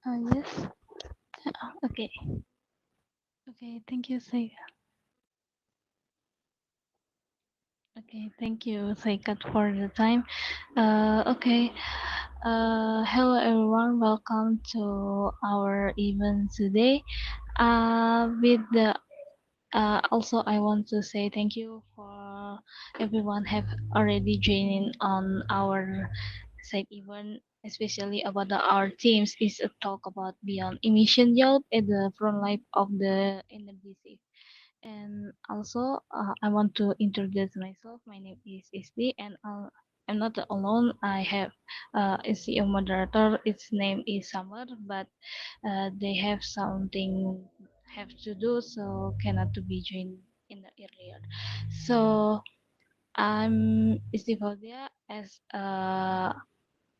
Yes. Okay. Okay. Thank you, Saikat. Okay. Thank you, Saikat, for the time. Okay. Hello, everyone. Welcome to our event today. With the Also, I want to say thank you for everyone have already joined in on our side event, especially about our themes is a talk about beyond emission yield at the front line of the energy safe. And also, I want to introduce myself. My name is Isti, and I'm not alone. I have a CEO moderator. Its name is Summer, but they have something have to do, so cannot to be joined in the earlier. So I'm Istifadia as a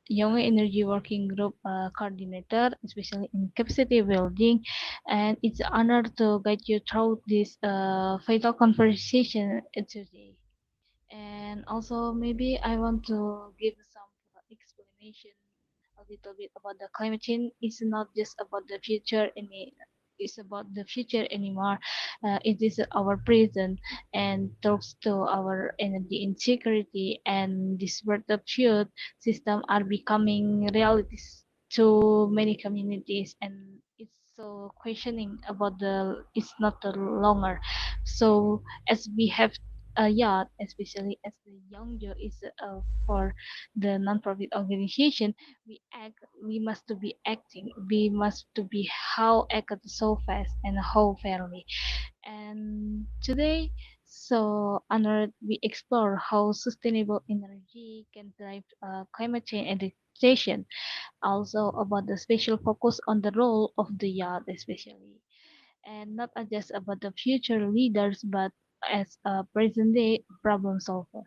Young Energy Working Group coordinator, especially in capacity building, and it's an honor to guide you through this vital conversation today. And also, maybe I want to give some explanation a little bit about the climate change. It's not just about the future any. It's about the future anymore. It is our present and talks to our energy insecurity and disruptive fuel system are becoming realities to many communities, and it's so questioning about the it's not the longer. So as we have yacht, especially as the younger is for the non-profit organization, we must to be acting, we must to be how act so fast and how fairly. And today, so on we explore how sustainable energy can drive climate change adaptation. Also about the special focus on the role of the yacht, especially and not just about the future leaders but as a present day problem solver.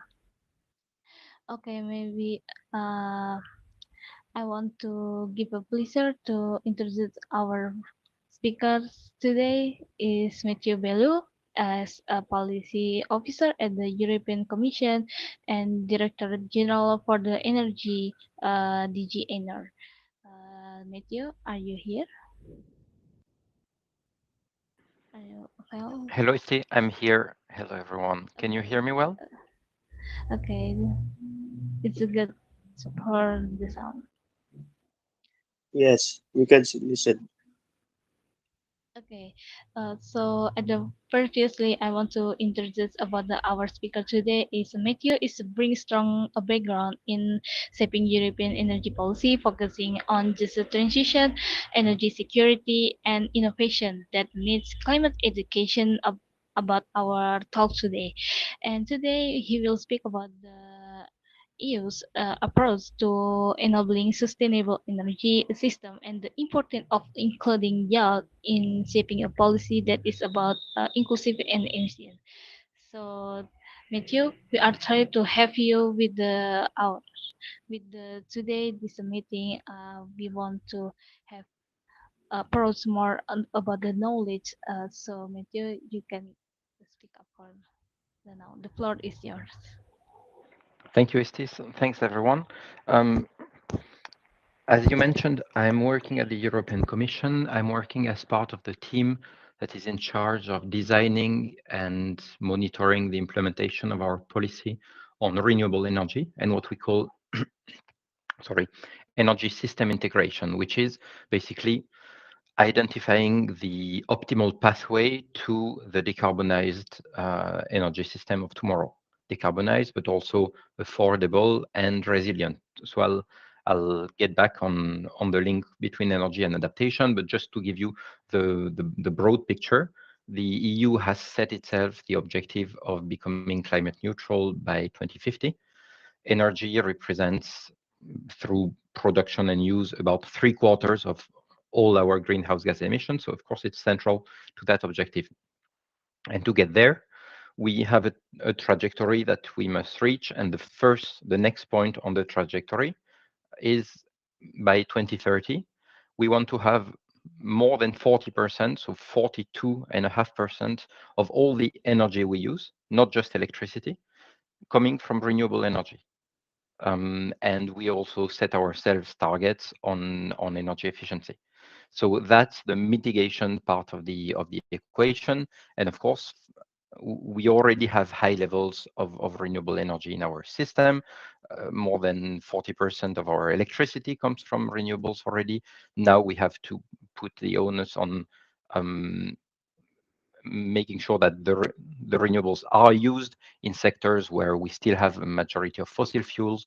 Okay, maybe uh, I want to give a pleasure to introduce our speakers today is Matthew Bellu as a policy officer at the European Commission and Director General for the Energy DG Ener. Matthew, are you here? Are you available? Hello, Isti. I'm here. Hello, everyone. Can you Okay. hear me well? Okay, it's a good for the sound. Yes, you can listen. Okay, so at the previously, I want to introduce about our speaker today is Matthew is bring strong background in shaping European energy policy, focusing on just the transition, energy security, and innovation that needs climate education about our talk today. And today he will speak about the EU's approach to enabling sustainable energy system and the importance of including youth in shaping a policy that is about inclusive and efficient. So, Matthew, we are trying to have you with the out with the today this meeting. We want to have approach more about the knowledge. So, Matthew, you can speak up for the now. The floor is yours. Thank you, Isti. Thanks, everyone. Um, as you mentioned, I'm working at the European Commission. I'm working as part of the team that is in charge of designing and monitoring the implementation of our policy on renewable energy and what we call, sorry, energy system integration, which is basically identifying the optimal pathway to the decarbonized energy system of tomorrow. Decarbonized, but also affordable and resilient. So I'll get back on the link between energy and adaptation, but just to give you the broad picture, the EU has set itself the objective of becoming climate neutral by 2050. Energy represents through production and use about 3/4 of all our greenhouse gas emissions. So of course, it's central to that objective. And to get there, we have a trajectory that we must reach. And the next point on the trajectory is by 2030, we want to have more than 40%, so 42.5% of all the energy we use, not just electricity, coming from renewable energy. And we also set ourselves targets on energy efficiency. So that's the mitigation part of the equation. And of course, we already have high levels of renewable energy in our system. More than 40% of our electricity comes from renewables already. Now we have to put the onus on um, making sure that the renewables are used in sectors where we still have a majority of fossil fuels,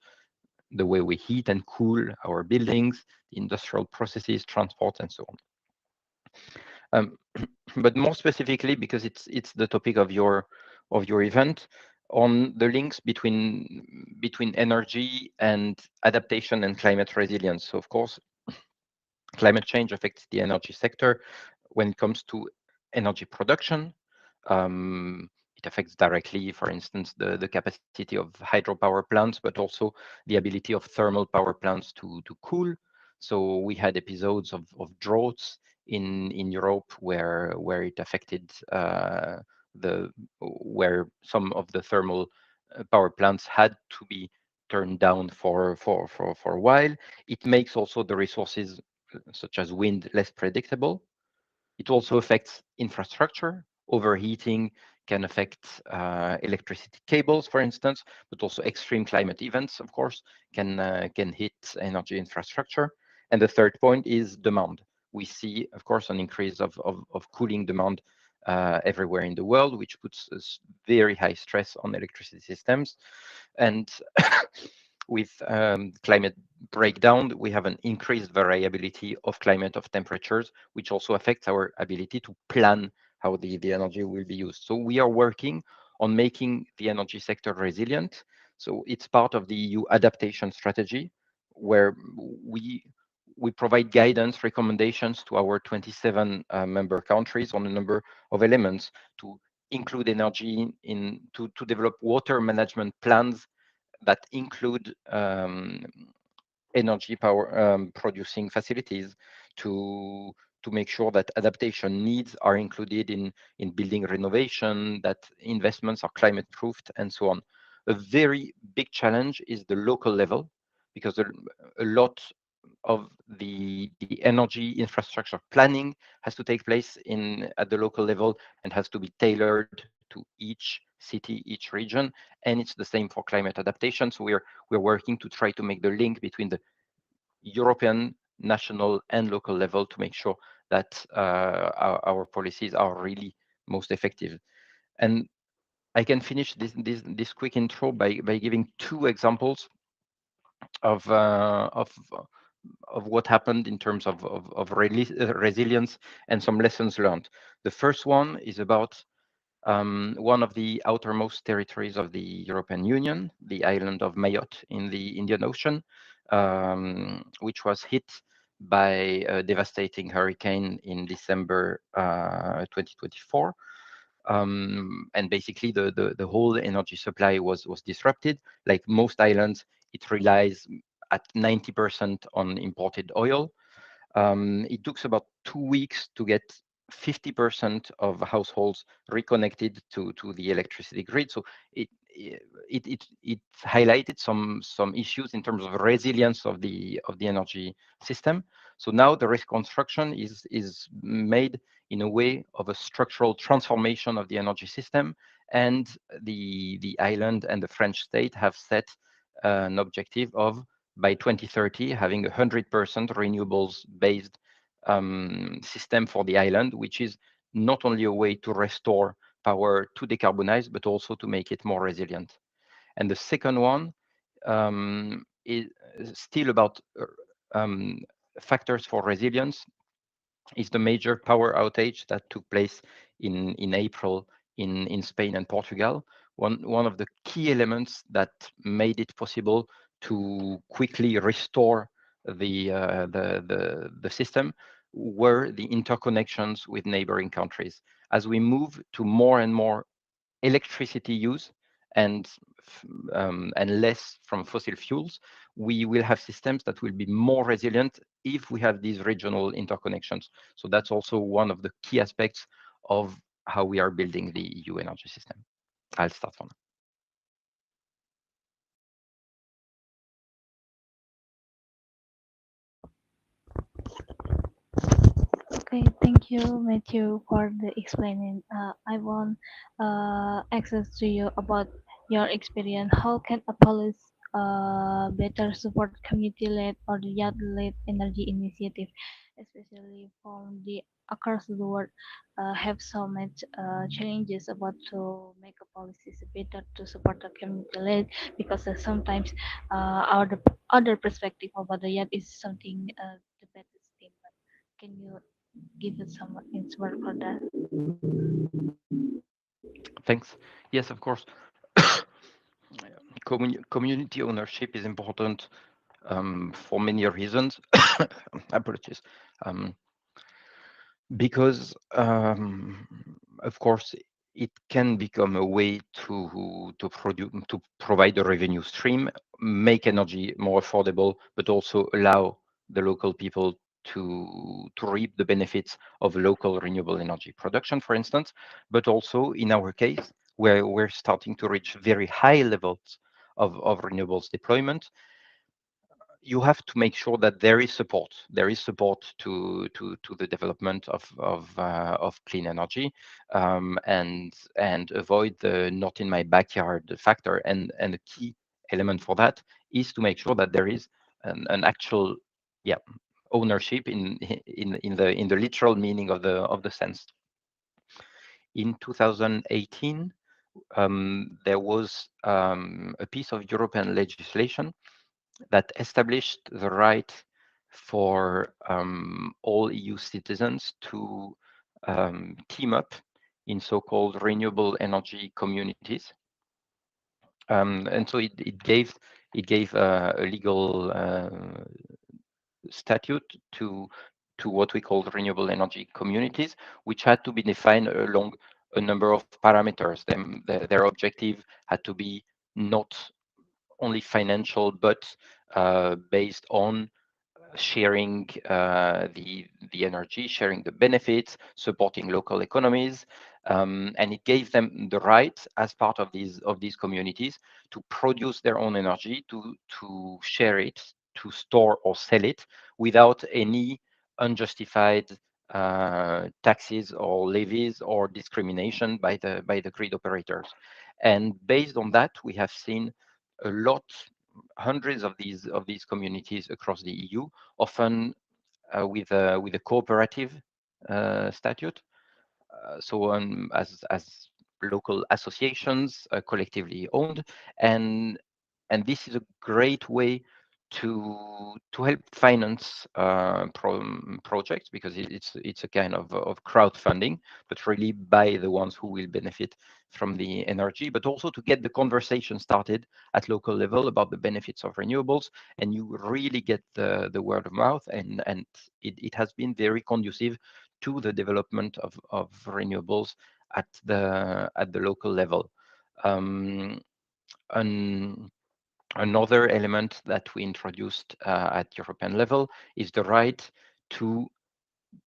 the way we heat and cool our buildings, industrial processes, transport, and so on. Um, but more specifically, because it's the topic of your event, on the links between energy and adaptation and climate resilience. So of course, climate change affects the energy sector when it comes to energy production. It affects directly, for instance, the capacity of hydropower plants, but also the ability of thermal power plants to cool. So we had episodes of droughts in Europe where it affected the where some of the thermal power plants had to be turned down for a while. It makes also the resources such as wind less predictable. It also affects infrastructure. Overheating can affect electricity cables, for instance, but also extreme climate events, of course, can hit energy infrastructure. And the third point is demand. We see, of course, an increase of cooling demand everywhere in the world, which puts us very high stress on electricity systems. And with climate breakdown, we have an increased variability of climate of temperatures, which also affects our ability to plan how the energy will be used. So we are working on making the energy sector resilient. So it's part of the EU adaptation strategy, where we provide guidance recommendations to our 27 member countries on a number of elements to include energy to develop water management plans that include energy power producing facilities to to make sure that adaptation needs are included in building renovation, that investments are climate proofed, and so on. A very big challenge is the local level, because a lot of the energy infrastructure planning has to take place at the local level and has to be tailored to each city, each region, and it's the same for climate adaptation. So we're working to try to make the link between the European, national, and local level to make sure that our policies are really most effective. And I can finish this quick intro by giving two examples of uh, of of what happened in terms of resilience and some lessons learned. The first one is about one of the outermost territories of the European Union, the island of Mayotte in the Indian Ocean, which was hit by a devastating hurricane in December 2024. And basically, the whole energy supply was disrupted. Like most islands, it relies at 90% on imported oil. It took about 2 weeks to get 50% of households reconnected to the electricity grid. So it highlighted some issues in terms of resilience of the energy system. So now the reconstruction is made in a way of a structural transformation of the energy system, and the island and the French state have set an objective of by 2030 having 100% renewables based system for the island, which is not only a way to restore power to decarbonize, but also to make it more resilient. And the second one is still about um, factors for resilience, is the major power outage that took place in April in Spain and Portugal. One of the key elements that made it possible to quickly restore the system were the interconnections with neighboring countries. As we move to more and more electricity use and and less from fossil fuels, we will have systems that will be more resilient if we have these regional interconnections. So that's also one of the key aspects of how we are building the EU energy system. I'll start from Okay, thank you, Matthew, for the explaining. I want access to you about your experience. How can a police better support community-led or youth-led energy initiative, especially from the across the world, have so much challenges about to make a policies better to support the community-led because sometimes our the other perspective about the youth is something the better thing. Can you give us some answer for that? Thanks. Yes, of course. Community ownership is important for many reasons. Apologies. Um, because of course it can become a way to provide a revenue stream, make energy more affordable, but also allow the local people to reap the benefits of local renewable energy production, for instance. But also in our case, where we're starting to reach very high levels of renewables deployment, you have to make sure that there is support. There is support to the development of clean energy, and avoid the not in my backyard factor. And the key element for that is to make sure that there is an actual, yeah, ownership in the literal meaning of the sense. In 2018, there was a piece of European legislation that established the right for all EU citizens to team up in so-called renewable energy communities. And so it gave a legal statute to what we call renewable energy communities, which had to be defined along a number of parameters. Their objective had to be not only financial, but based on sharing the energy, sharing the benefits, supporting local economies, and it gave them the right, as part of these communities, to produce their own energy, to share it, to store or sell it without any unjustified taxes or levies or discrimination by the grid operators. And based on that, we have seen a lot, hundreds of these communities across the EU, often with a cooperative statute. As local associations, collectively owned, and this is a great way to help finance projects, because it's a kind of crowdfunding, but really by the ones who will benefit from the energy, but also to get the conversation started at local level about the benefits of renewables, and you really get the word of mouth, and it has been very conducive to the development of renewables at the local level. Um, and Another element that we introduced at European level is the right to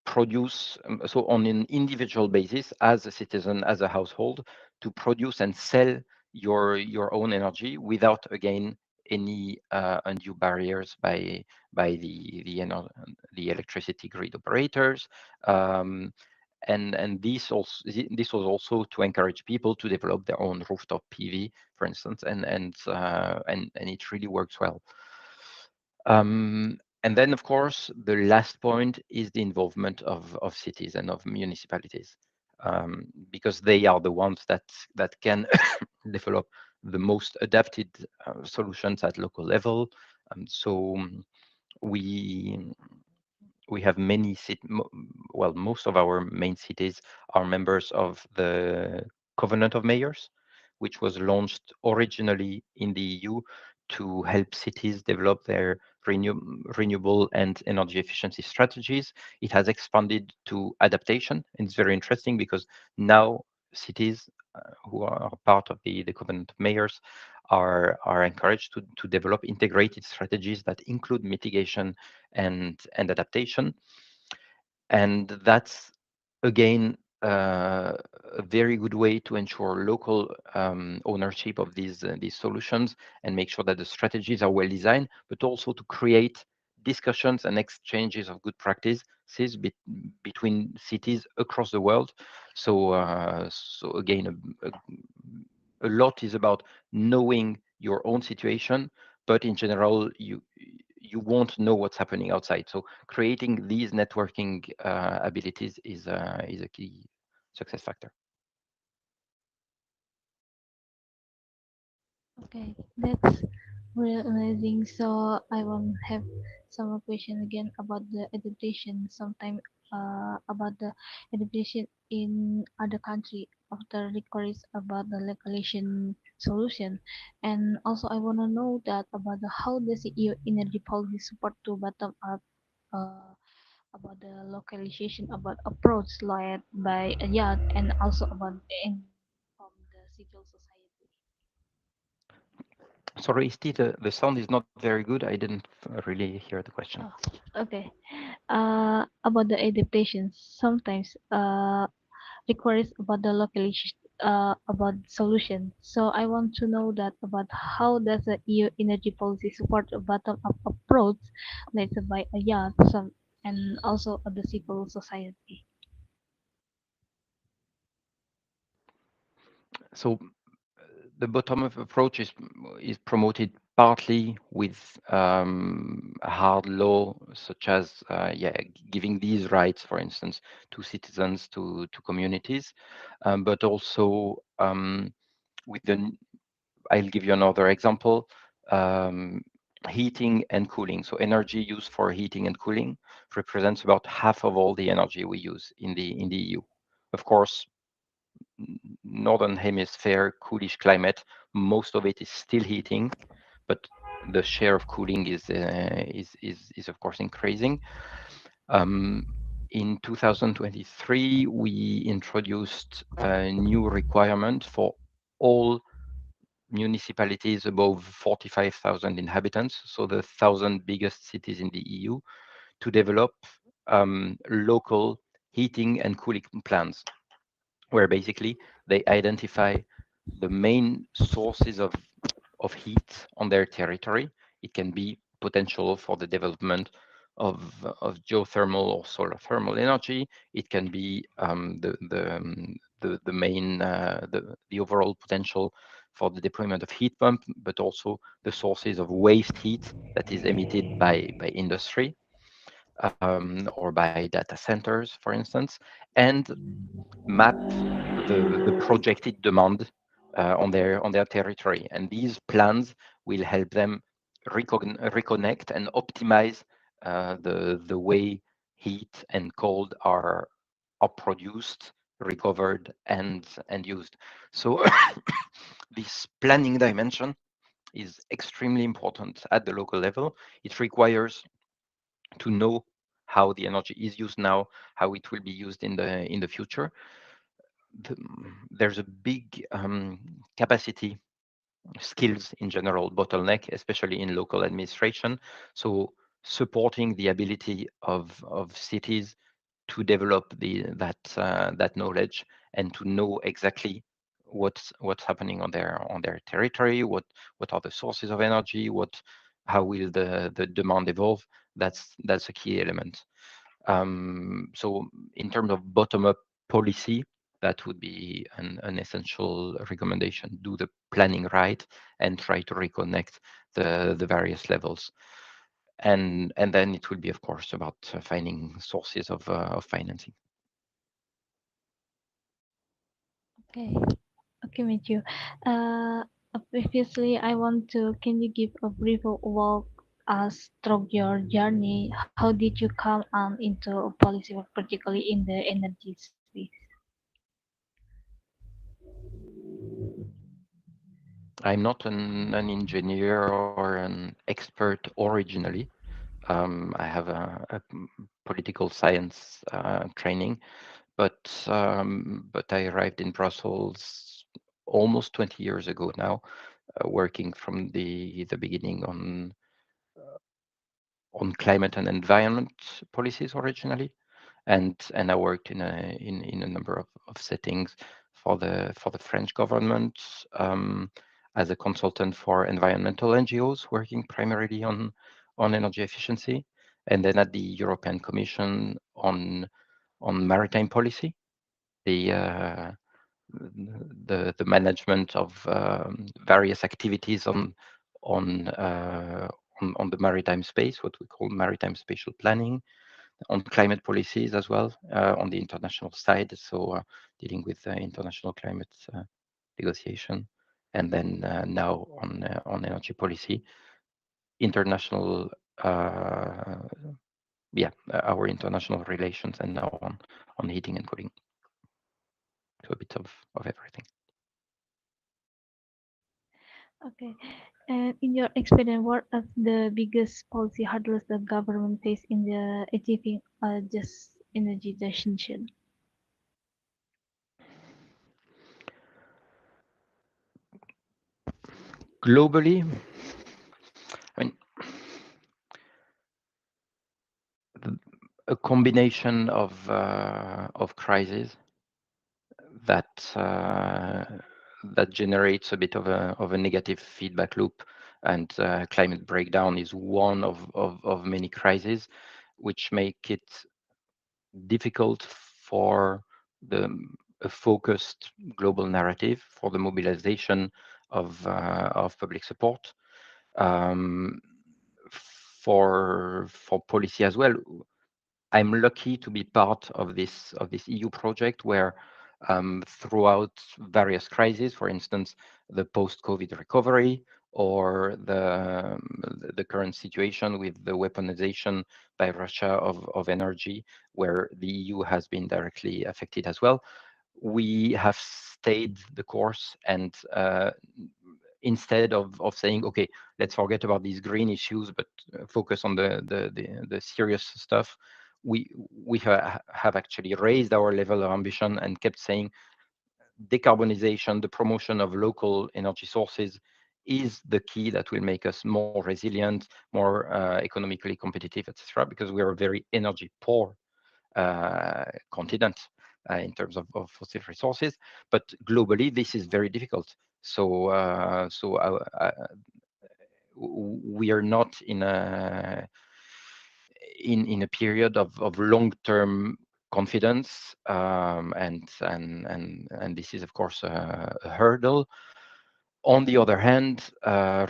produce, so on an individual basis, as a citizen, as a household, to produce and sell your own energy without, again, any undue barriers by the electricity grid operators. Um, and this was also to encourage people to develop their own rooftop PV, for instance, and it really works well. And then, of course, the last point is the involvement of cities and of municipalities, because they are the ones that can develop the most adapted solutions at local level. So we we have many well, most of our main cities are members of the Covenant of Mayors, which was launched originally in the EU to help cities develop their renewable and energy efficiency strategies. It has expanded to adaptation, and it's very interesting because now cities who are part of the Covenant of Mayors are encouraged to develop integrated strategies that include mitigation and adaptation. And that's, again, a very good way to ensure local ownership of these solutions and make sure that the strategies are well designed, but also to create discussions and exchanges of good practice between cities across the world. So, so again, a lot is about knowing your own situation, but in general, you won't know what's happening outside. So creating these networking abilities is a key success factor. Okay, that's real amazing. So I will have some more question again about the adaptation. Sometime about the adaptation in other country after request about the localization solution, and also I wanna know that about the how does the EU energy policy support to bottom up uh, about the localization about approach led by a yacht and also about in from the civil society. Sorry, Steve, the sound is not very good. I didn't really hear the question. Oh, okay. About the adaptations, sometimes requires about the localization, about solution. So I want to know that about how does the EU energy policy support a bottom-up approach, led by a yacht, some, and also of the civil society. So the bottom-up approach is promoted partly with a hard law, such as yeah, giving these rights, for instance, to citizens, to communities, but also with the. I'll give you another example. Um, Heating and cooling. So energy used for heating and cooling represents about half of all the energy we use in the EU. Of course, northern hemisphere coolish climate, most of it is still heating, but the share of cooling is of course increasing. Um, in 2023, we introduced a new requirement for all municipalities above 45,000 inhabitants, so the 1,000 biggest cities in the EU, to develop local heating and cooling plans, where basically they identify the main sources of heat on their territory. It can be potential for the development of geothermal or solar thermal energy. It can be the main the overall potential for the deployment of heat pump, but also the sources of waste heat that is emitted by industry or by data centers, for instance, and map the projected demand on their territory. And these plans will help them reconnect and optimize the way heat and cold are produced, recovered, and used. So this planning dimension is extremely important at the local level. It requires to know how the energy is used now, how it will be used in the future. There's a big capacity skills in general bottleneck, especially in local administration. So supporting the ability of cities to develop that knowledge and to know exactly what's happening on their territory, what are the sources of energy, how will the demand evolve. That's a key element. So in terms of bottom-up policy, that would be an essential recommendation. Do the planning right and try to reconnect the various levels. And then it will be, of course, about finding sources of financing. Okay, okay, Matthew. Uh, Previously, I want to. Can you give a brief walk us through your journey? How did you come into policy work, particularly in the energy space? I'm not an engineer or an expert originally. I have a political science training, but I arrived in Brussels almost 20 years ago now, working from the beginning on climate and environment policies originally, and I worked in a number of settings for the French government as a consultant for environmental NGOs, working primarily on energy efficiency, and then at the European Commission on maritime policy, the uh, the management of various activities on on the maritime space, what we call maritime spatial planning, on climate policies as well on the international side, so dealing with international climate negotiation, and then now on energy policy, international, uh, yeah, our international relations, and now on heating and cooling. So a bit of everything. Okay. And in your experience, what are the biggest policy hurdles the government face in the achieving just energy transition? Globally, I mean, a combination of crises that that generates a bit of a negative feedback loop, and climate breakdown is one of many crises, which make it difficult for the a focused global narrative for the mobilization of public support, um, for policy as well. I'm lucky to be part of this EU project where throughout various crises, for instance, the post-COVID recovery, or the current situation with the weaponization by Russia of energy, where the EU has been directly affected as well, we have stayed the course, and instead of saying, okay, let's forget about these green issues, but focus on the serious stuff, we have actually raised our level of ambition and kept saying decarbonization, the promotion of local energy sources, is the key that will make us more resilient, more economically competitive, etc., because we are a very energy poor continent in terms of fossil resources. But globally, this is very difficult. We are not in a period of long-term confidence, and this is of course a hurdle. On the other hand,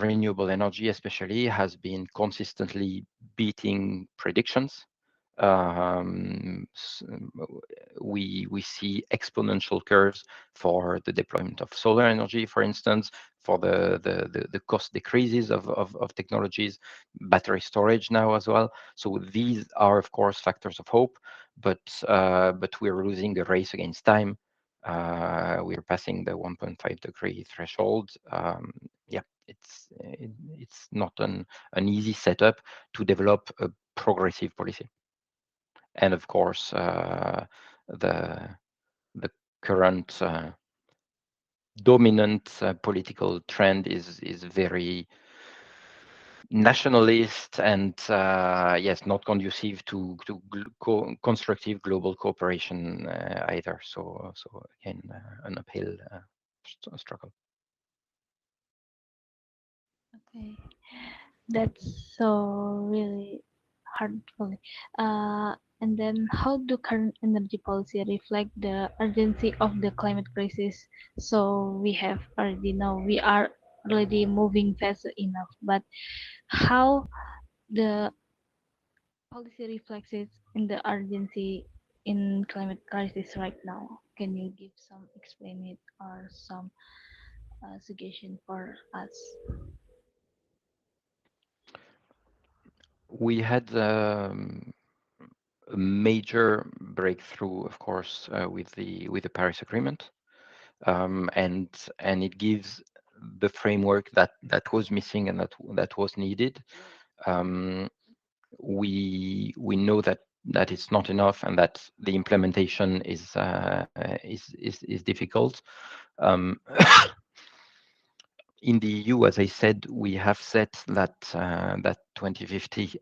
renewable energy especially has been consistently beating predictions. Um, we see exponential curves for the deployment of solar energy, for instance, for the cost decreases of technologies, battery storage now as well. So these are, of course, factors of hope, but we're losing a race against time. We're passing the 1.5-degree threshold. Yeah, it's not an easy setup to develop a progressive policy. And of course, the the current dominant political trend is very nationalist, and yes, not conducive to constructive global cooperation either. So again, an uphill struggle. Okay, that's so really hurtful. And then, how do current energy policy reflect the urgency of the climate crisis? So we have already know we are already moving fast enough, but how the policy reflects it in the urgency in climate crisis right now? Can you give some explain it or some suggestion for us? We had a major breakthrough, of course, with the Paris Agreement, and it gives the framework that was missing and that was needed. Um, we know that it's not enough, and that the implementation is difficult. Um, in the EU, as I said, we have set that 2050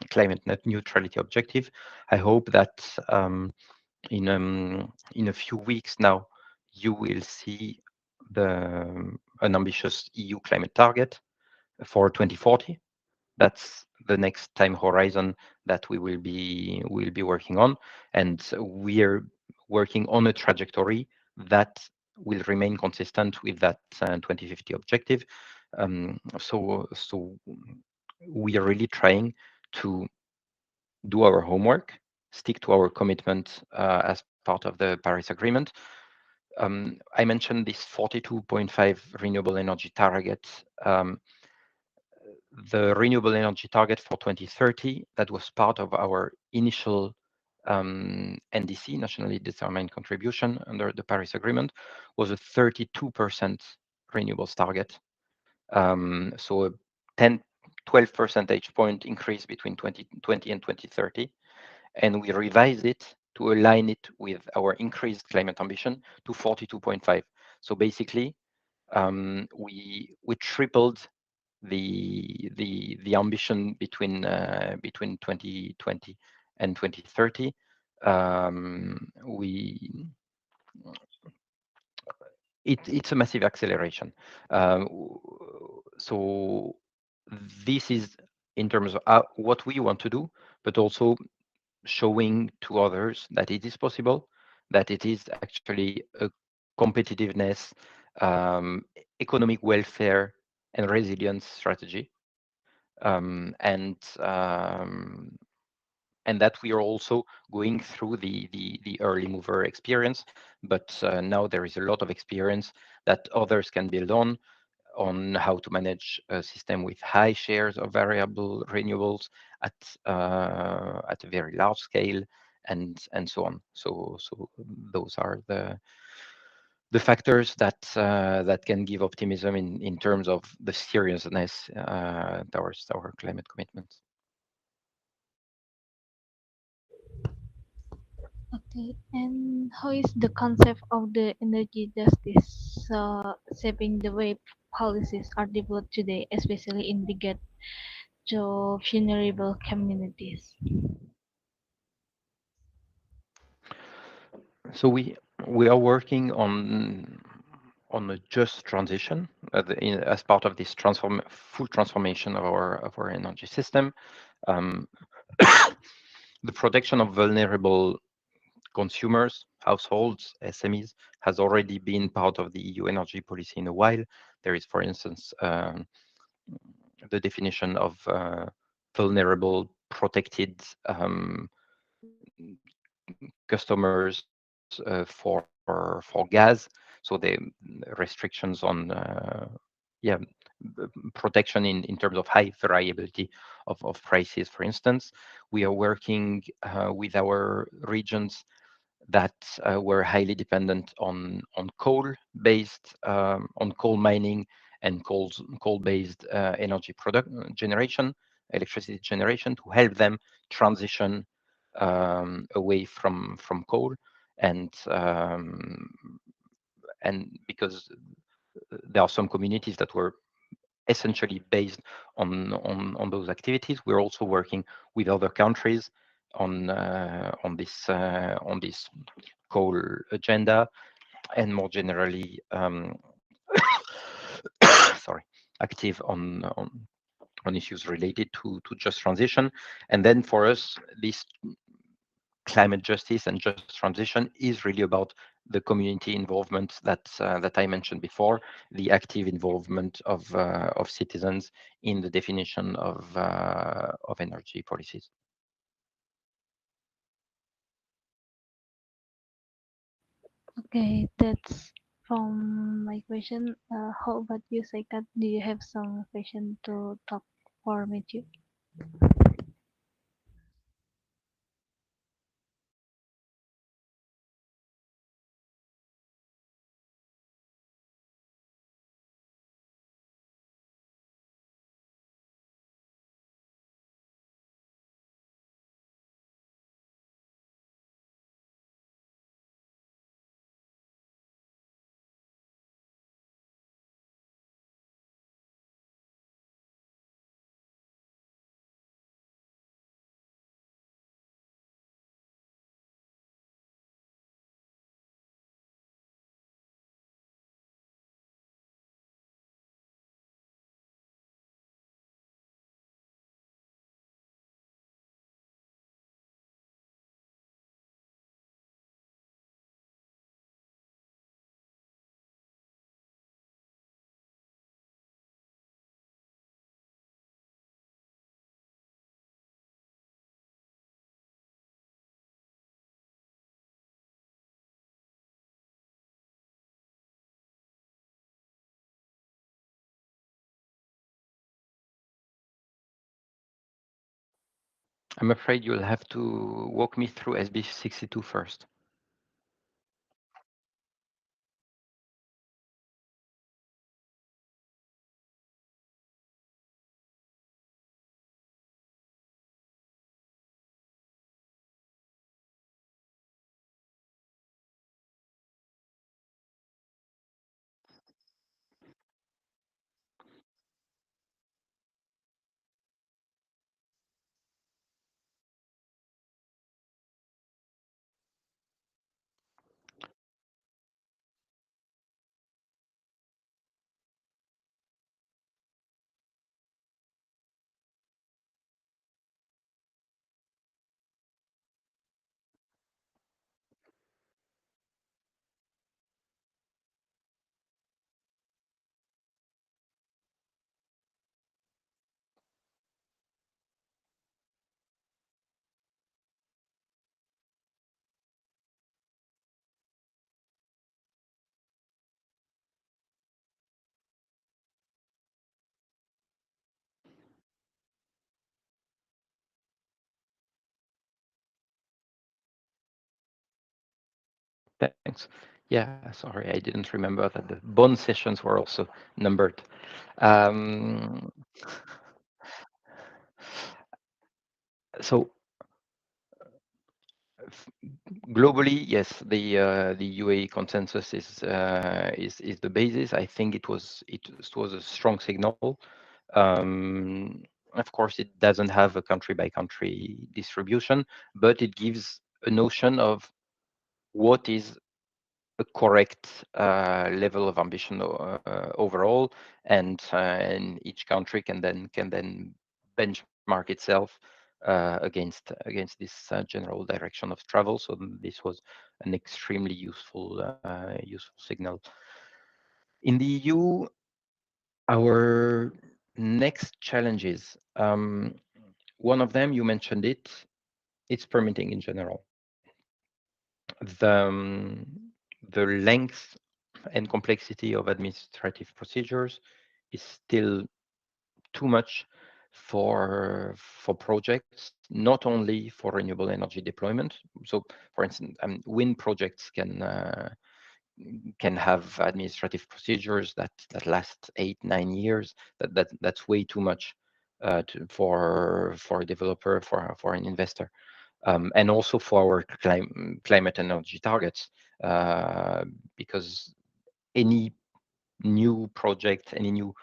climate net neutrality objective. I hope that in a few weeks now, you will see an ambitious EU climate target for 2040. the next time horizon that we will be working on, and we are working on a trajectory that will remain consistent with that 2050 objective. So we are really trying to do our homework, stick to our commitment as part of the Paris Agreement. I mentioned this 42.5 renewable energy target. The renewable energy target for 2030, that was part of our initial NDC, nationally determined contribution under the Paris Agreement, was a 32% renewables target. So a 10, 12 percentage point increase between 2020 and 2030. And we revised it to align it with our increased climate ambition to 42.5. So basically, we tripled the ambition between 2020 and 2030. We it's a massive acceleration. So this is in terms of what we want to do, but also showing to others that it is possible, that it is actually a competitiveness, economic welfare, and resilience strategy, and that we are also going through the early mover experience, but now there is a lot of experience that others can build on how to manage a system with high shares of variable renewables at a very large scale, and so on. So those are the factors that can give optimism in terms of the seriousness towards our climate commitments. Okay, and how is the concept of the energy justice shaping the way policies are developed today, especially in regard to vulnerable communities? So we are working on a just transition as part of this full transformation of our energy system. Um, the protection of vulnerable consumers, households, SMEs has already been part of the EU energy policy in a while. There is, for instance, the definition of vulnerable protected customers for gas. So the restrictions on yeah protection in terms of high variability of prices, for instance. We are working with our regions that were highly dependent on coal mining and coal-based energy product generation, electricity generation, to help them transition away from coal, and because there are some communities that were essentially based on those activities. We're also working with other countries on this coal agenda, and more generally, sorry, active on issues related to just transition. And then for us, this climate justice and just transition is really about the community involvement that I mentioned before, the active involvement of citizens in the definition of energy policies. Okay, that's from my question. How about you, Saikat? Do you have some question to talk for with you? I'm afraid you'll have to walk me through SB62 first. Thanks. Yeah, sorry, I didn't remember that the bond sessions were also numbered. Um, so globally, yes, the UAE consensus is the basis. I think it was a strong signal. Of course, it doesn't have a country by country distribution, but it gives a notion of what is a correct level of ambition overall, and each country can then benchmark itself against this general direction of travel. So this was an extremely useful signal. In the EU, our next challenges. One of them, you mentioned it. It's permitting in general. The length and complexity of administrative procedures is still too much for projects, not only for renewable energy deployment. So, for instance, wind projects can have administrative procedures that last 8-9 years. That's way too much for a developer, for an investor, and also for our climate energy targets, because any new project, any new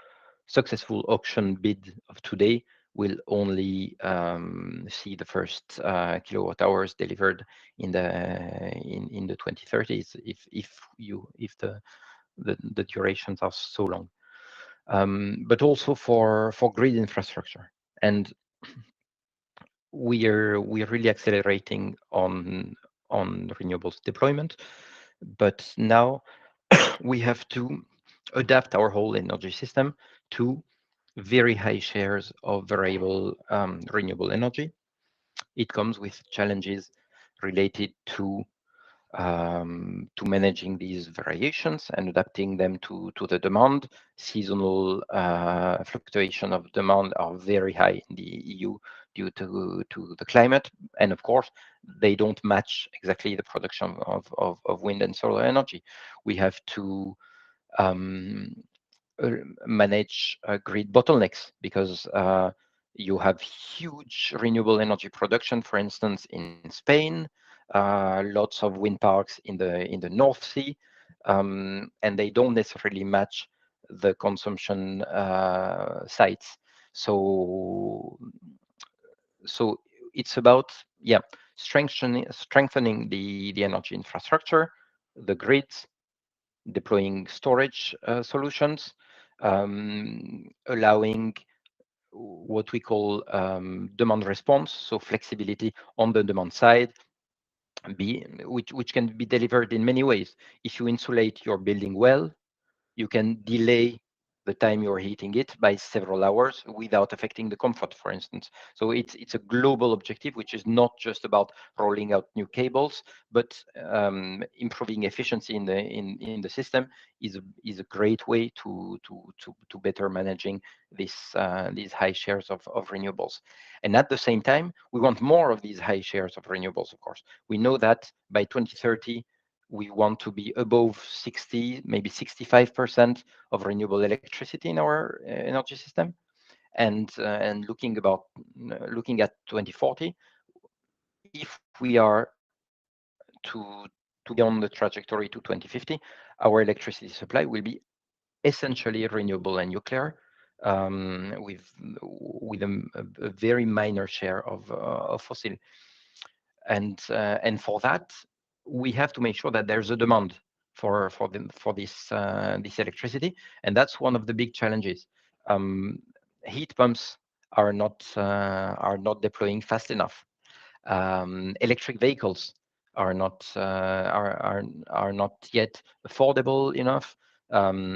successful auction bid of today will only see the first kilowatt hours delivered in the 2030s, if the durations are so long. But also for grid infrastructure, and we're really accelerating on renewables deployment, but now we have to adapt our whole energy system to very high shares of variable renewable energy. It comes with challenges related to managing these variations and adapting them to the demand. Seasonal fluctuation of demand are very high in the EU due to the climate, and of course, they don't match exactly the production of wind and solar energy. We have to um, manage grid bottlenecks, because you have huge renewable energy production, for instance, in Spain, lots of wind parks in the North Sea, and they don't necessarily match the consumption sites. So so it's about, yeah, strengthening the energy infrastructure, the grids, deploying storage solutions, allowing what we call demand response, so flexibility on the demand side, which can be delivered in many ways. If you insulate your building well, you can delay the time you're heating it by several hours without affecting the comfort, for instance. So it's a global objective, which is not just about rolling out new cables, but improving efficiency in the system is a great way to better managing these high shares of renewables. And at the same time, we want more of these high shares of renewables. Of course, we know that by 2030 we want to be above 60, maybe 65% of renewable electricity in our energy system. And looking at 2040, if we are to be on the trajectory to 2050, our electricity supply will be essentially renewable and nuclear, with a very minor share of fossil. And for that, we have to make sure that there's a demand for this electricity, and that's one of the big challenges. Um, Heat pumps are not deploying fast enough. Electric vehicles are not are not yet affordable enough.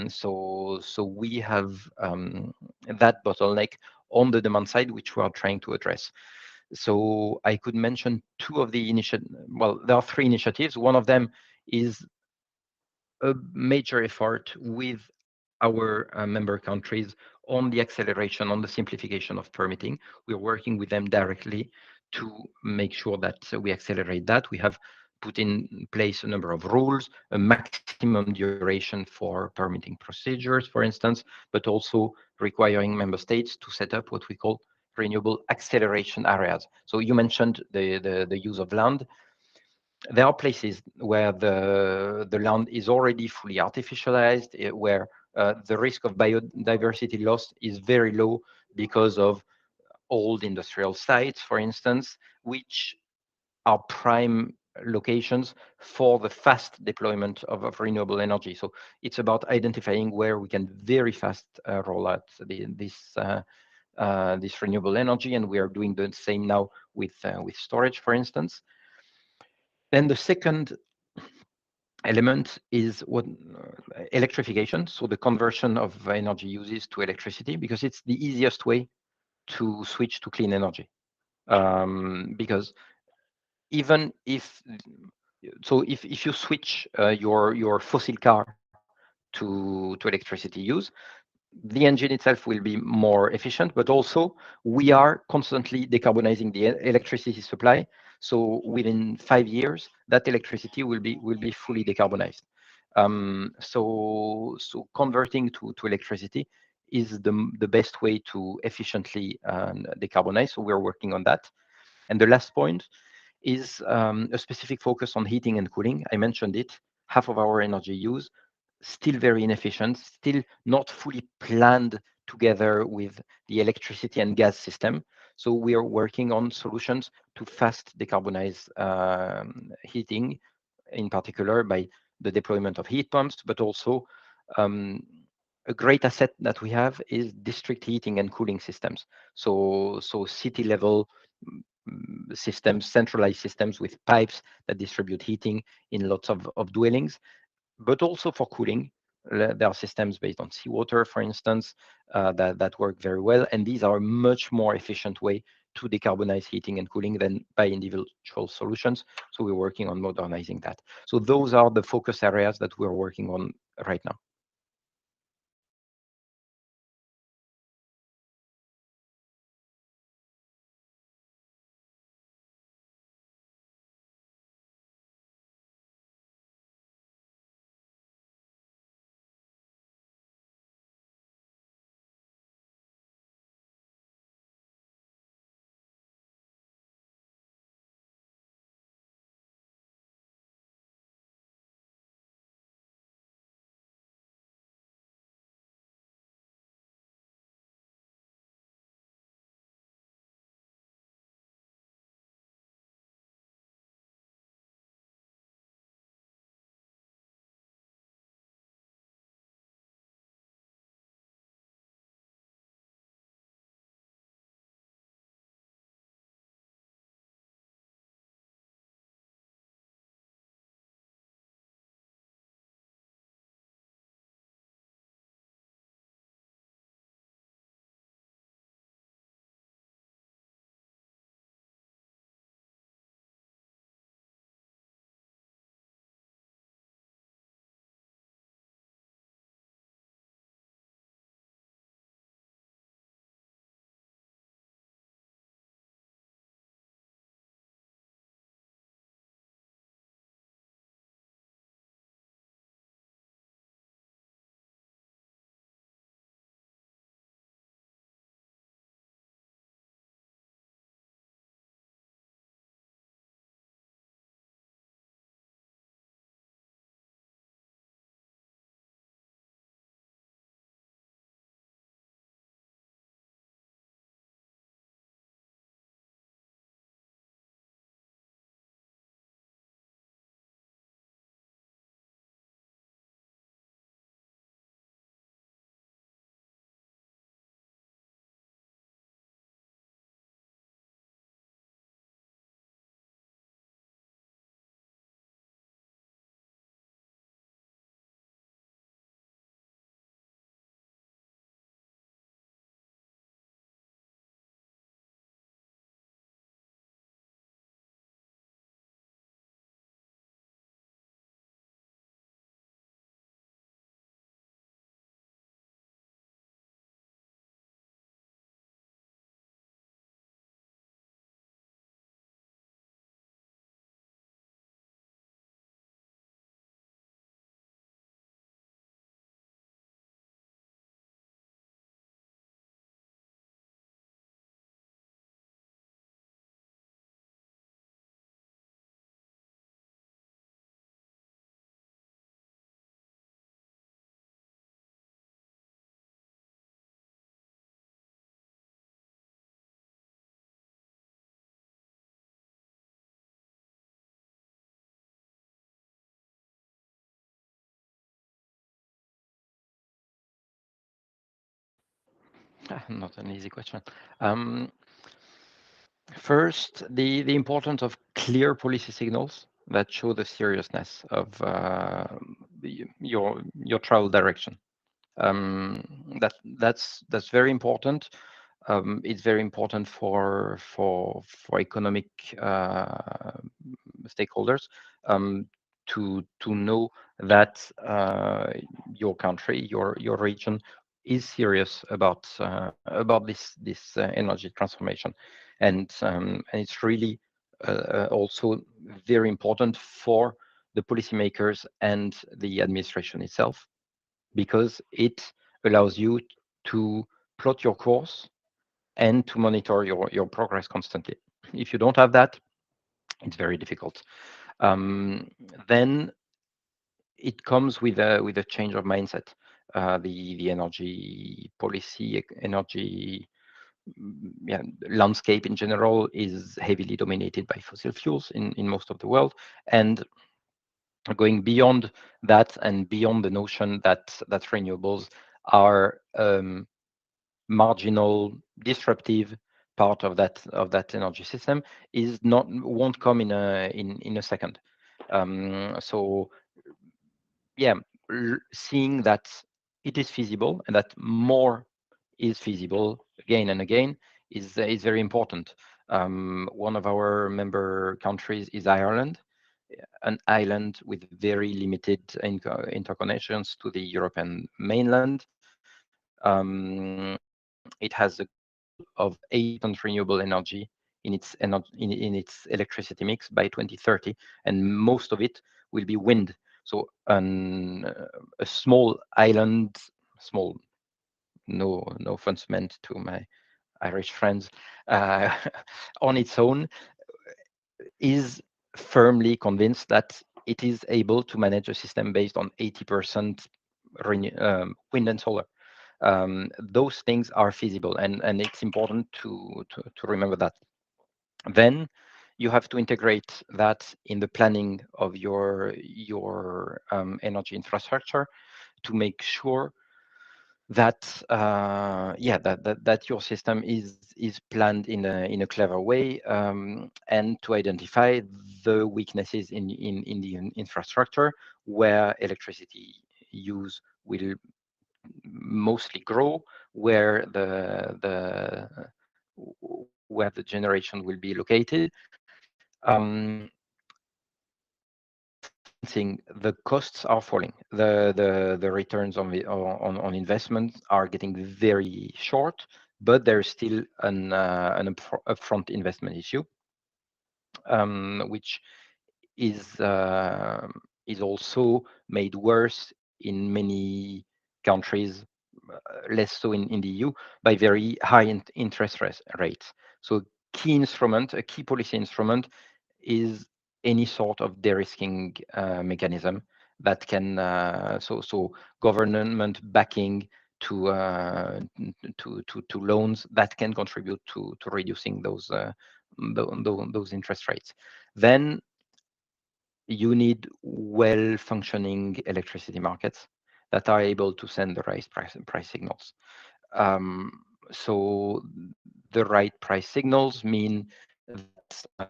So we have that bottleneck on the demand side, which we are trying to address. So I could mention two of the initiatives. Well, there are three initiatives. One of them is a major effort with our member countries on the acceleration, on the simplification of permitting. We're working with them directly to make sure that we accelerate that. We have put in place a number of rules, a maximum duration for permitting procedures, for instance, but also requiring member states to set up what we call renewable acceleration areas. So you mentioned the use of land. There are places where the land is already fully artificialized, where the risk of biodiversity loss is very low because of old industrial sites, for instance, which are prime locations for the fast deployment of renewable energy. So it's about identifying where we can very fast roll out this renewable energy, and we are doing the same now with storage, for instance. Then the second element is what electrification, so the conversion of energy uses to electricity, because it's the easiest way to switch to clean energy. Because even if you switch your fossil car to electricity use, the engine itself will be more efficient, but also we are constantly decarbonizing the electricity supply. So within 5 years, that electricity will be fully decarbonized. So converting to electricity is the best way to efficiently decarbonize. So we're working on that. And the last point is a specific focus on heating and cooling. I mentioned it. Half of our energy use still very inefficient, still not fully planned together with the electricity and gas system. So we are working on solutions to fast decarbonize heating, in particular by the deployment of heat pumps, but also um, a great asset that we have is district heating and cooling systems. So city level systems, centralized systems with pipes that distribute heating in lots of dwellings, but also for cooling. There are systems based on seawater, for instance, that work very well. And these are a much more efficient way to decarbonize heating and cooling than by individual solutions. So we're working on modernizing that. So those are the focus areas that we're working on right now. Not an easy question. Um, First, the importance of clear policy signals that show the seriousness of your travel direction. Um, that's very important. It's very important for economic stakeholders to know that your country, your region, is serious about this energy transformation, and it's really also very important for the policymakers and the administration itself, because it allows you to plot your course and to monitor your progress constantly. If you don't have that, it's very difficult. Um, then it comes with a change of mindset. The energy policy, energy yeah, landscape in general is heavily dominated by fossil fuels in most of the world, and going beyond that and beyond the notion that renewables are marginal, disruptive part of that energy system is not won't come in a second. So yeah, seeing that it is feasible and that more is feasible again and again is very important. One of our member countries is Ireland, an island with very limited interconnections to the European mainland. It has a goal of 80% renewable energy in its electricity mix by 2030, and most of it will be wind. So a small island, small, no offense meant to my Irish friends, uh, on its own is firmly convinced that it is able to manage a system based on 80% wind and solar. Those things are feasible, and it's important to remember that. Then you have to integrate that in the planning of your energy infrastructure to make sure that that your system is planned in a clever way, and to identify the weaknesses in the infrastructure where electricity use will mostly grow, where where the generation will be located. um, Financing, the costs are falling. The returns on investments are getting very short, but there's still an upfront investment issue, which is uh, is also made worse in many countries, less so in the EU, by very high interest rates. So a key policy instrument is any sort of de-risking mechanism that can so government backing to loans that can contribute to reducing those interest rates. Then you need well-functioning electricity markets that are able to send the right price signals. Um, so the right price signals mean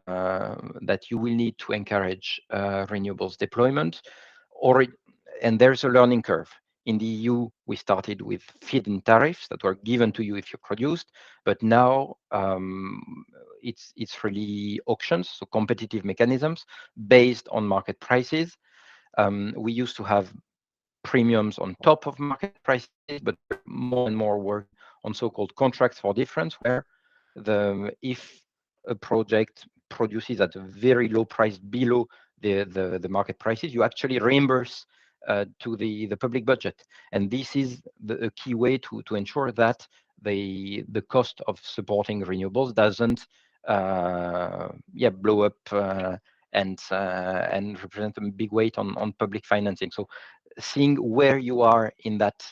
that you will need to encourage renewables deployment, or and there's a learning curve. In the EU, we started with feed-in tariffs that were given to you if you produced, but now it's really auctions, so competitive mechanisms based on market prices. We used to have premiums on top of market prices, but we're more and more working on so-called contracts for difference, where if a project produces at a very low price below the market prices, you actually reimburse to the public budget. And this is a key way to ensure that the cost of supporting renewables doesn't blow up and represent a big weight on public financing. So seeing where you are in that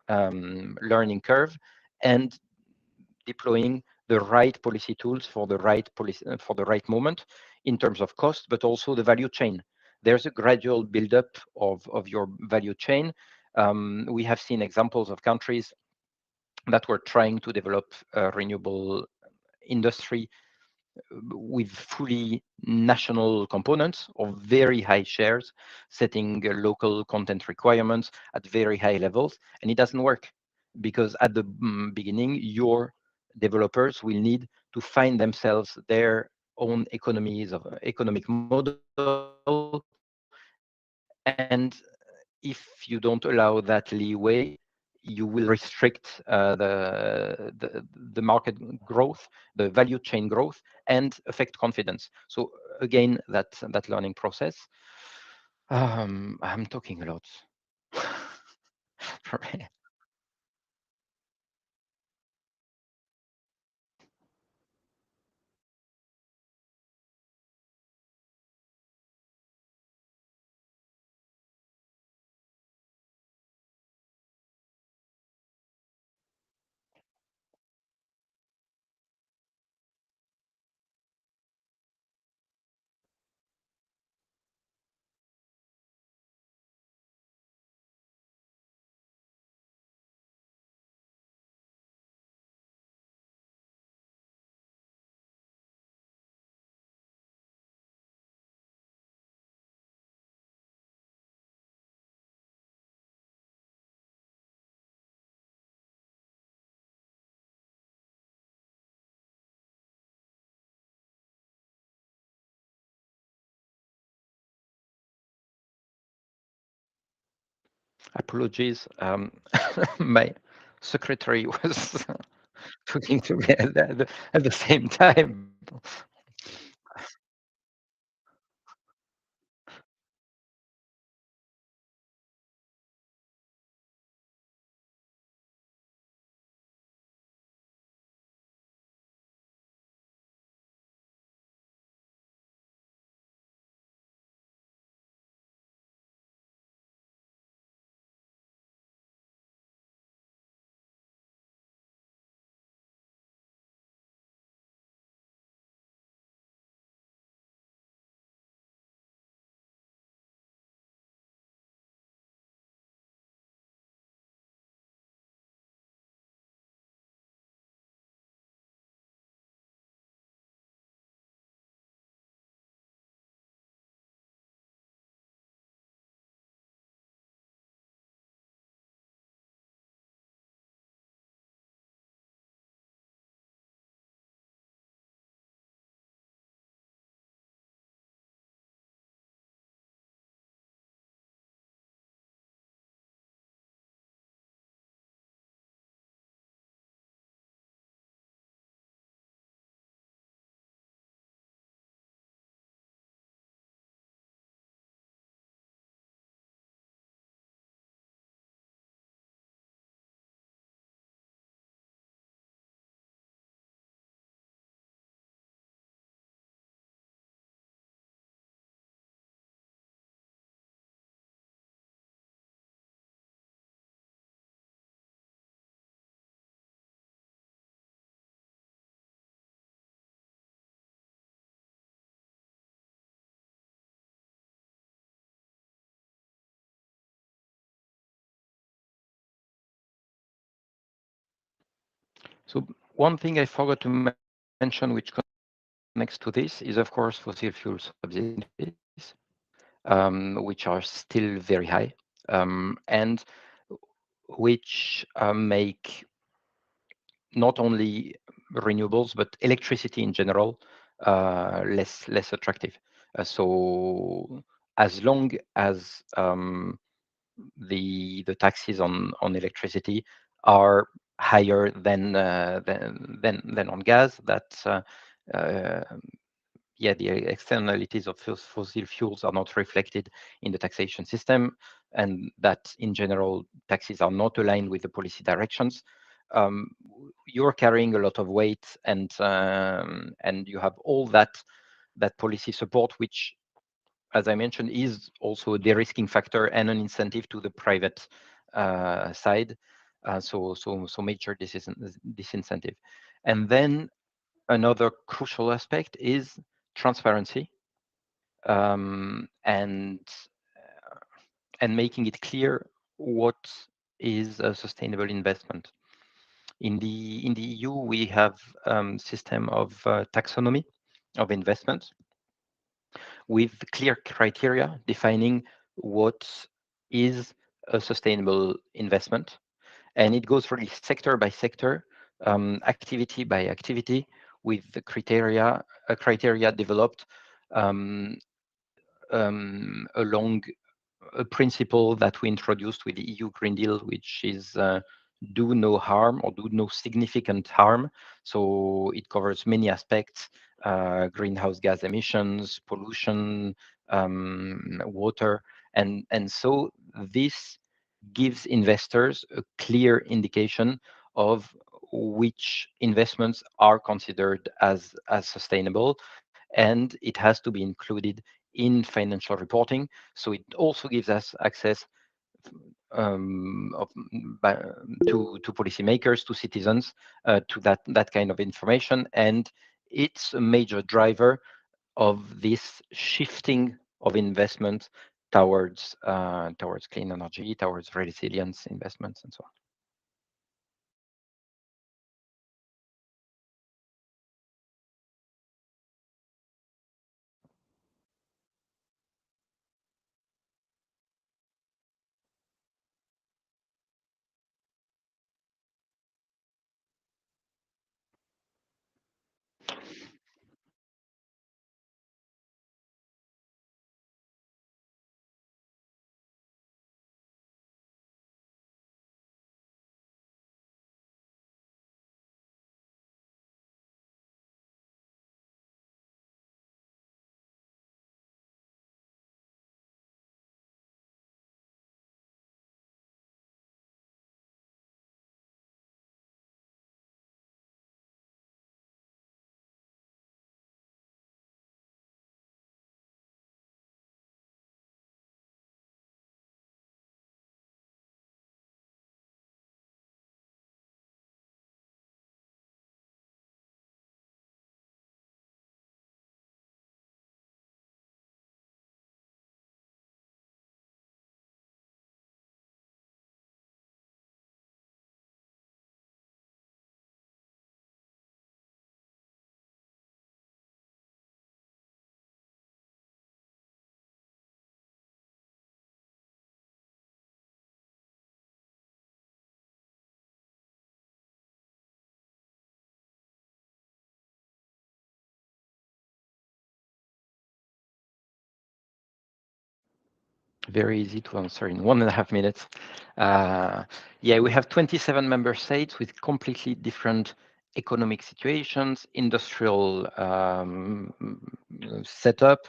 learning curve and deploying the right policy tools for the right policy for the right moment in terms of cost, but also the value chain. There's a gradual buildup of your value chain. We have seen examples of countries that were trying to develop a renewable industry with fully national components or very high shares, setting local content requirements at very high levels, and it doesn't work because at the beginning, your developers will need to find themselves their own economies of economic model, and if you don't allow that leeway, you will restrict the market growth, the value chain growth, and affect confidence. So again, that learning process. I'm talking a lot. Apologies. My secretary was talking to me at the same time. So one thing I forgot to mention, which connects to this, is of course fossil fuel subsidies, which are still very high, and which make not only renewables but electricity in general less attractive. So as long as the taxes on electricity are higher than on gas, that uh, yeah, the externalities of fossil fuels are not reflected in the taxation system, and that in general taxes are not aligned with the policy directions. Um, you're carrying a lot of weight, and you have all that policy support, which, as I mentioned, is also a de-risking factor and an incentive to the private side. So major disincentive. And then another crucial aspect is transparency, um, and and making it clear what is a sustainable investment. In the EU, we have system of taxonomy of investments with clear criteria defining what is a sustainable investment. And it goes really sector by sector, activity by activity, with the criteria developed um, along a principle that we introduced with the EU Green Deal, which is do no harm or do no significant harm. So it covers many aspects, greenhouse gas emissions, pollution, water. And so this gives investors a clear indication of which investments are considered as sustainable, and it has to be included in financial reporting. So it also gives us access of, by, to policymakers, to citizens, to that kind of information, and it's a major driver of this shifting of investment towards clean energy, towards resilience investments, and so on. Very easy to answer in 1.5 minutes. Yeah, we have 27 member states with completely different economic situations, industrial setup,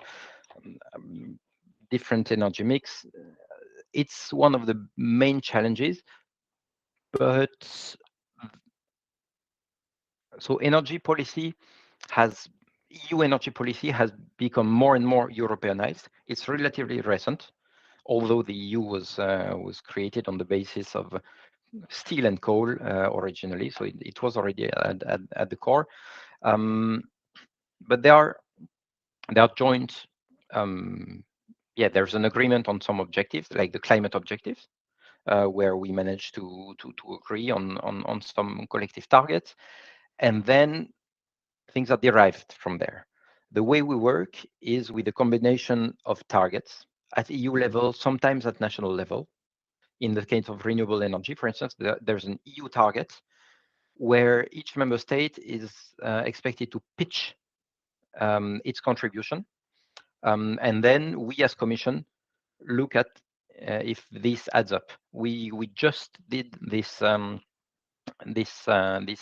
um, different energy mix. It's one of the main challenges, but so energy policy has EU energy policy has become more and more Europeanized. It's relatively recent, although the EU was created on the basis of steel and coal originally, so it was already at the core. But there are joint. Yeah, there's an agreement on some objectives, like the climate objectives, where we managed to agree on some collective targets, and then things are derived from there. The way we work is with a combination of targets at EU level, sometimes at national level. In the case of renewable energy, for instance, there's an EU target where each member state is expected to pitch its contribution. And then we as Commission look at if this adds up. We just did this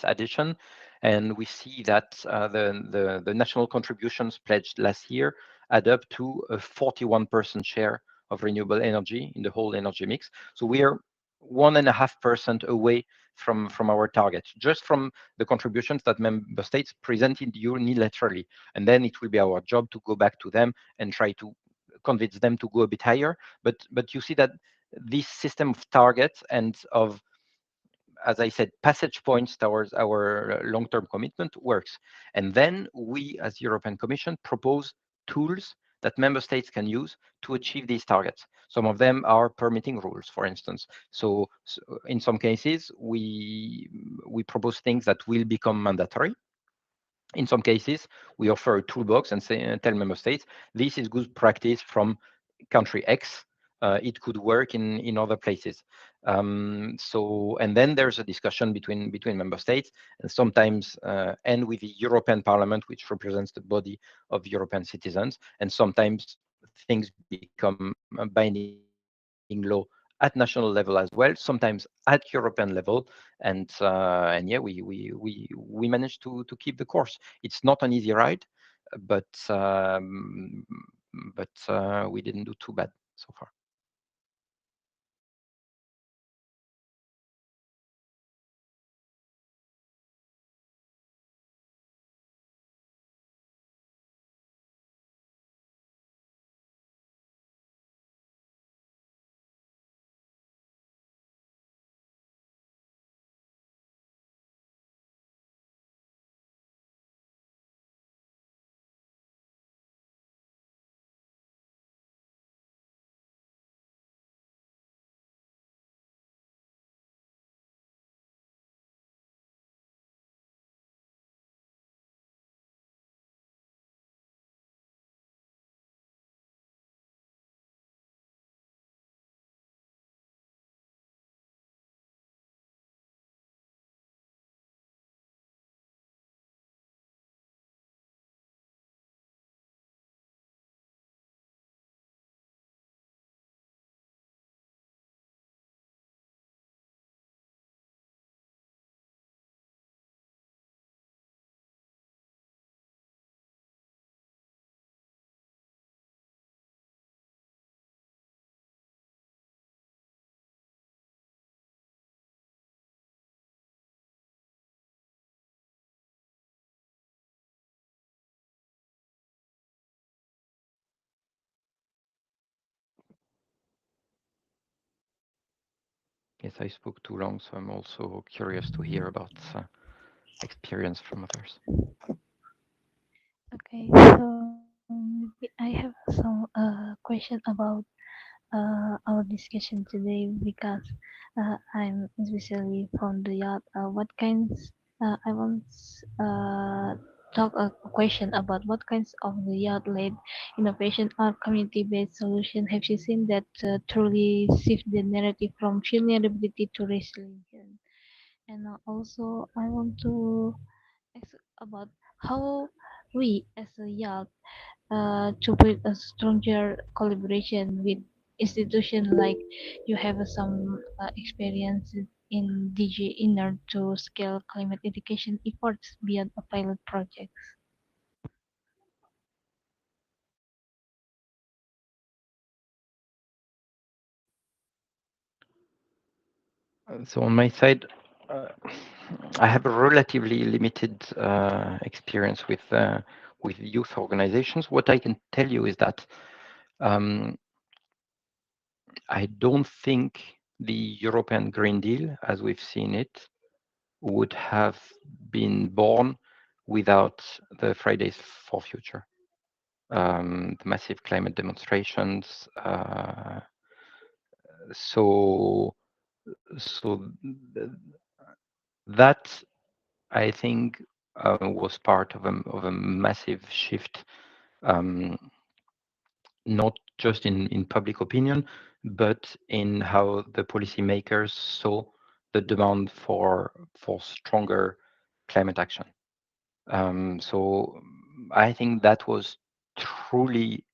addition, and we see that the national contributions pledged last year add up to a 41% share of renewable energy in the whole energy mix. So we are 1.5% away from our target, just from the contributions that member states presented unilaterally. And then it will be our job to go back to them and try to convince them to go a bit higher. But you see that this system of targets and of, as I said, passage points towards our long-term commitment works. And then we, as European Commission, propose tools that member states can use to achieve these targets. Some of them are permitting rules, for instance. So in some cases, we propose things that will become mandatory. In some cases, we offer a toolbox and say, tell member states, this is good practice from country X. It could work in other places. And then there's a discussion between member states, and sometimes and with the European Parliament, which represents the body of European citizens. And sometimes things become binding law at national level as well. Sometimes at European level, and yeah, we managed to keep the course. It's not an easy ride, but we didn't do too bad so far. Yes, I spoke too long, so I'm also curious to hear about experience from others. Okay, so I have some question about our discussion today because I'm especially from the yacht. What kinds I want talk a question about what kinds of the yacht-led innovation or community-based solution have you seen that truly shift the narrative from vulnerability to resilience? And also, I want to ask about how we as a yacht to build a stronger collaboration with institutions like you have some experience in DG Inner to scale climate education efforts beyond a pilot project. So on my side, I have a relatively limited experience with youth organizations. What I can tell you is that um, I don't think the European Green Deal, as we've seen it, would have been born without the Fridays for Future, the massive climate demonstrations. So, so that I think was part of a massive shift, um, not just in public opinion, but in how the policymakers saw the demand for stronger climate action. So I think that was truly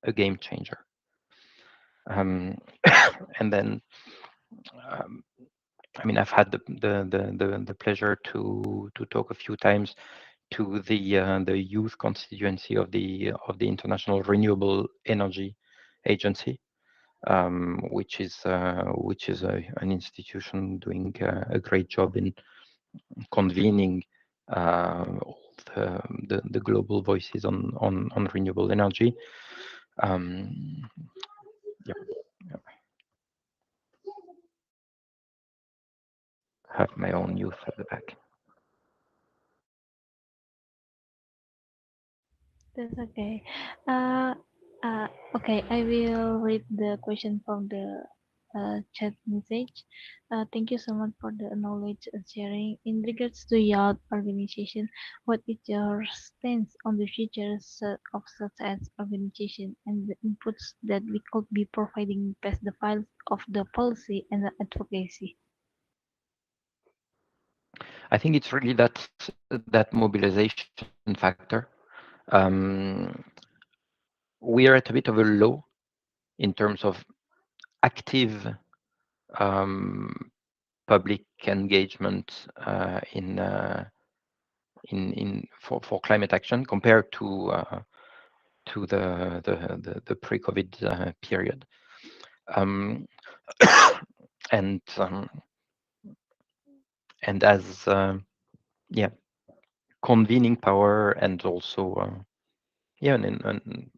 a game changer. Um, and then, um, I mean, I've had the pleasure to talk a few times to the youth constituency of the International Renewable Energy Agency, which is an institution doing a great job in convening all the global voices on renewable energy. Um, yeah, have my own youth at the back. That's okay. Uh, Okay, I will read the question from the chat message. Thank you so much for the knowledge sharing. In regards to youth organization, what is your stance on the future of such as organization and the inputs that we could be providing past the files of the policy and the advocacy? I think it's really that mobilization factor. Um, we are at a bit of a low in terms of active um, public engagement in for climate action compared to the pre-COVID period. Um, and and as yeah, convening power and also yeah, and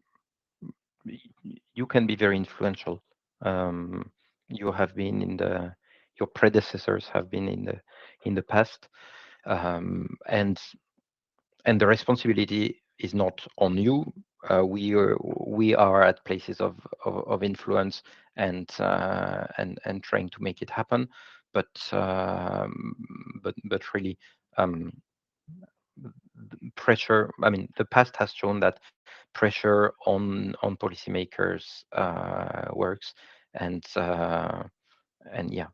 you can be very influential. Um, you have been in the your predecessors have been in the past, and the responsibility is not on you. We are at places of influence and trying to make it happen, but but really um, pressure. I mean, the past has shown that pressure on policymakers works, and yeah,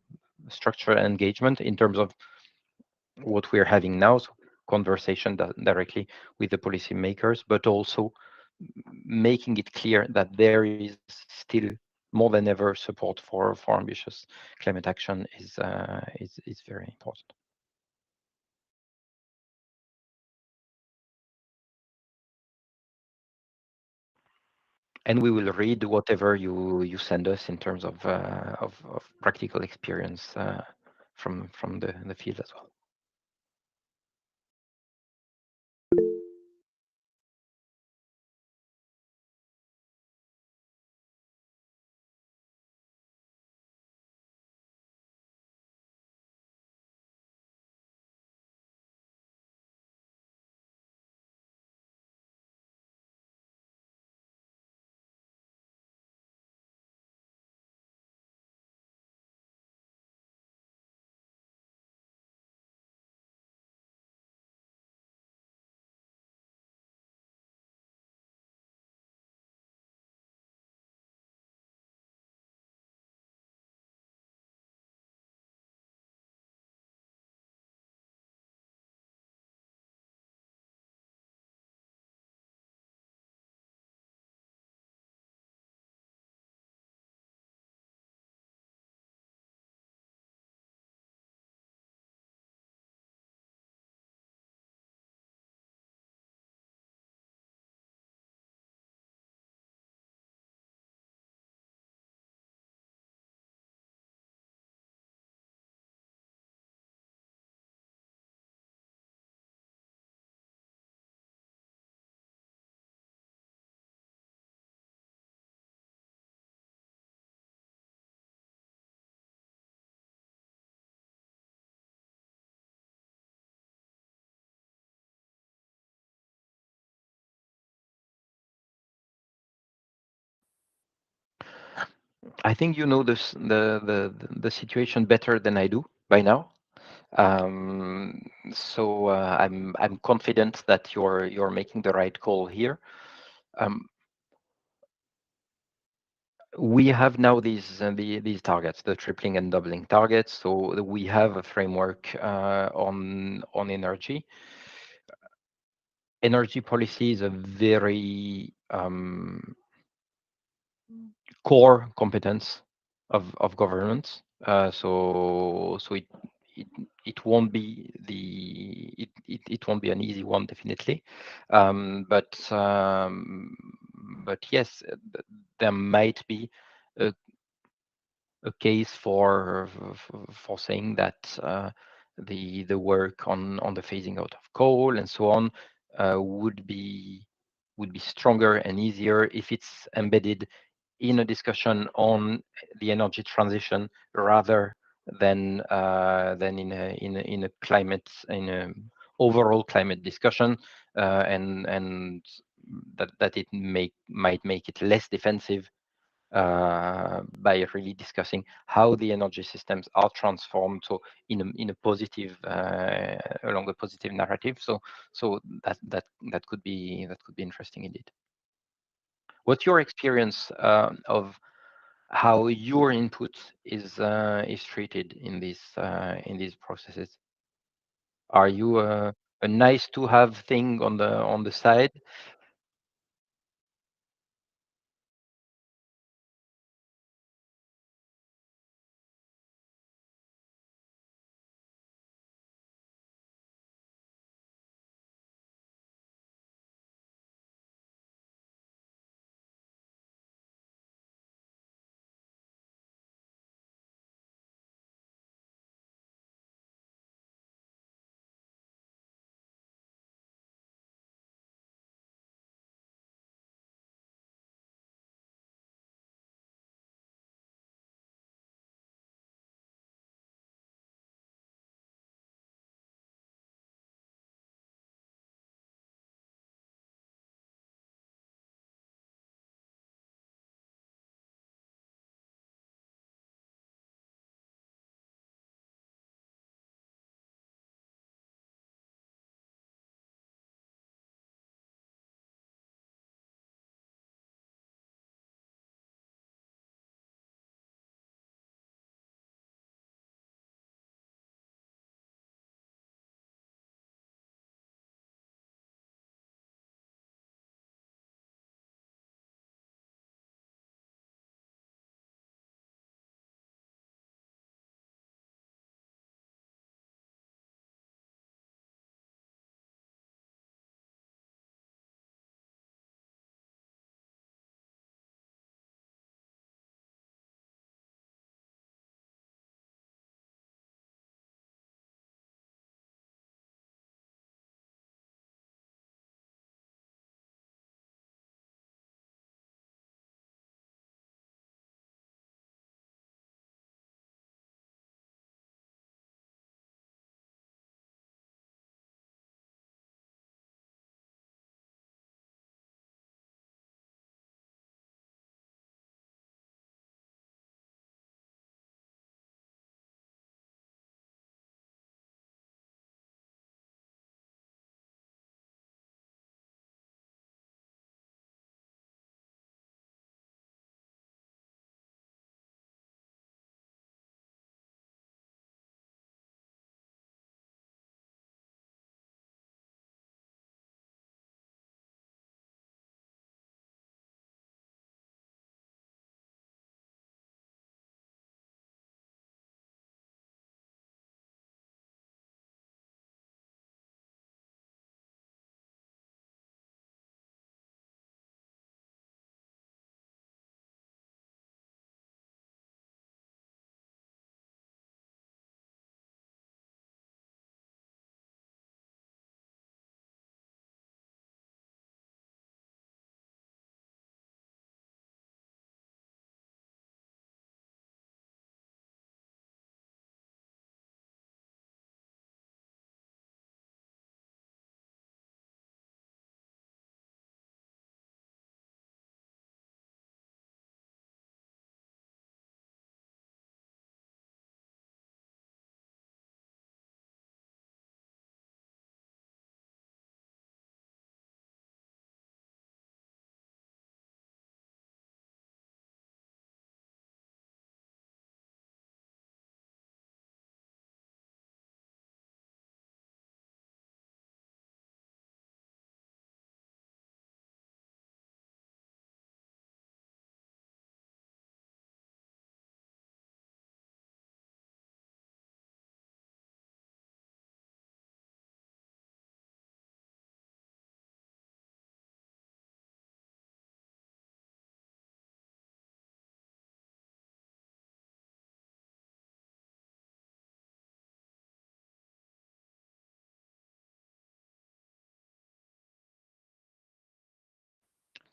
structural engagement in terms of what we're having now, so conversation directly with the policymakers, but also making it clear that there is still more than ever support for ambitious climate action is very important. And we will read whatever you send us in terms of practical experience from the field as well. I think you know the situation better than I do by now. So I'm confident that you're making the right call here. Um, we have now these targets, the tripling and doubling targets. So we have a framework on energy. Energy policy is a very core competence of governments. So it it won't be it won't be an easy one, definitely. But yes, there might be a, a case for saying that the work on the phasing out of coal and so on would be stronger and easier if it's embedded in a discussion on the energy transition rather than in a climate in a overall climate discussion and that it might make it less defensive by really discussing how the energy systems are transformed, so in a positive along a positive narrative. So that could be interesting indeed. What's your experience of how your input is treated in these processes? Are you a nice to have thing on the side?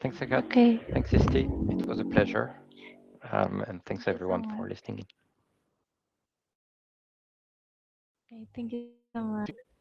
Thanks, Agat. Okay. Thanks, Isti. It was a pleasure. And Thank thanks you so everyone for much. listening. Okay, thank you so much.